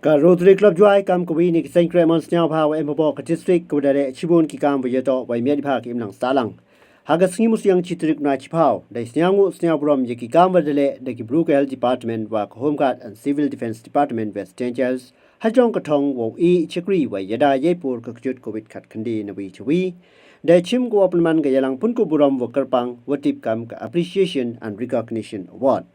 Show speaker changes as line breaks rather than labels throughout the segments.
Rotary Club Jowai kam ko ni Saint Cremons now power embo ka district ko dare chibun ki kam buyeto wai mi pa ki imlang salang haga singimus yang chitrik na chipao dai snyangu snya burom ye ki kam dale de ki blue health department wa home guard and civil defense department west angels hajong ka thong wo e chikri wai yada ye pur ka kjut covid khat khandi na wi chwi dai chim ko apman ga yalang pun ko burom wo karpang watip kam ka appreciation and recognition award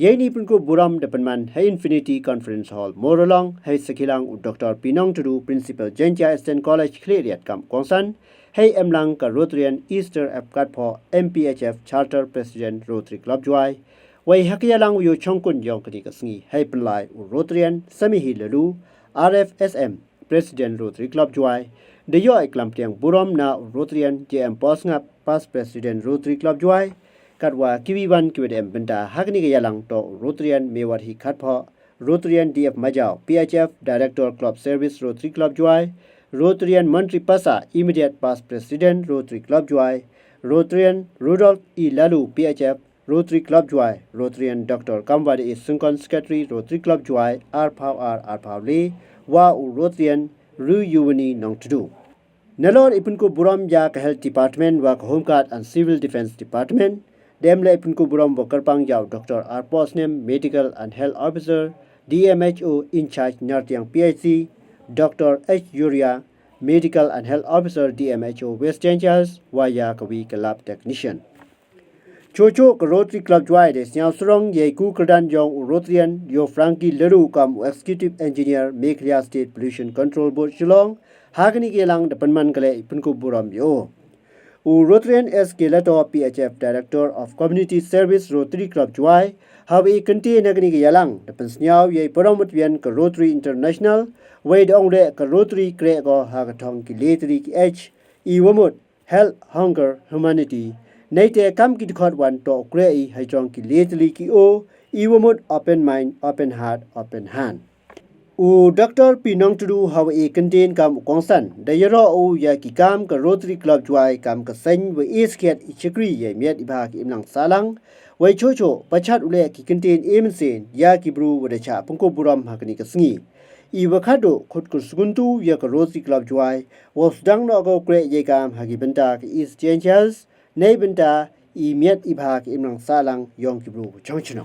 Yeni Pynkup burom depanman hai Infinity Conference Hall Morolong hai Sekilang Dr. Pinong Tudu Principal Jenja Eastern College Cleariat Kam Kongsan hai Emlang ka Rotarian Easter Epcat po MPHF Charter President Rotary Club Jowai wai hakiyalang yo chongkun yong kadi kasngi hai Penlai Rotarian Samihi Lalu RFSM President Rotary Club Jowai de yo iklam tiang burom na Rotarian JM Posngap Past President Rotary Club Jowai Katwa kiwi kiwedem benda hakni yalang to Rotarian mewat hi khatpho Rotarian DF Majau PHF Director Club Service Rotary Club Jowai Rotarian Mantri Pasa Immediate Past President Rotary Club Jowai Rotarian Rudolph E Lalu PHF Rotary Club Jowai Rotarian Dr. Kamwade E Sunkon Secretary Rotary Club Jowai Arpau Le wa Rotarian Ru Yuwani Nong Tudu Nalor Ipinko Buram Ya Health Department wa Home Guard and Civil Defense Department Demle Pynkup burom Karpang Yao Dr. R. Posnem, Medical and Health Officer, DMHO in charge Nartiang PhD, Dr. H. Yuria, Medical and Health Officer, DMHO West Angels, Waya Kawi Lab Technician. Chocho Rotary Club Jowai de Snyao Strong Ye Ku Kerdan Jong Rotarian Yo Frankie Leru Kam Executive Engineer Khiah State Pollution Control Board Shillong, Hagani Gelang the Panman Kale Pynkup burom yo. Rotarian S. Gelato PHF Director of Community Service Rotary Club Jowai have a contain agni yalang the pensnyao ye poromutvian ka Rotary International way dong le ka Rotary kreh go hagatong ki letri ki h e wamut health hunger humanity naite kam ki khot wan to kreh I hajong ki letri ki o e wamut open mind open heart open hand Dr. Pinong Tudu how a contain kam kongsan the yero o ya ki kam ka Rotary Club Jowai kam ka sen we is ket ichikri ye miat ibak imlang salang we chocho pachat ule ki contain emsen ya ki bru we cha Pynkup burom hakni ka sngi I wakado khot kur suguntu ya ka Rotary Club Jowai was dang no go kreh ye kam hagi benta ki is changes nei benta I miat ibak imlang salang yong ki bru chongchino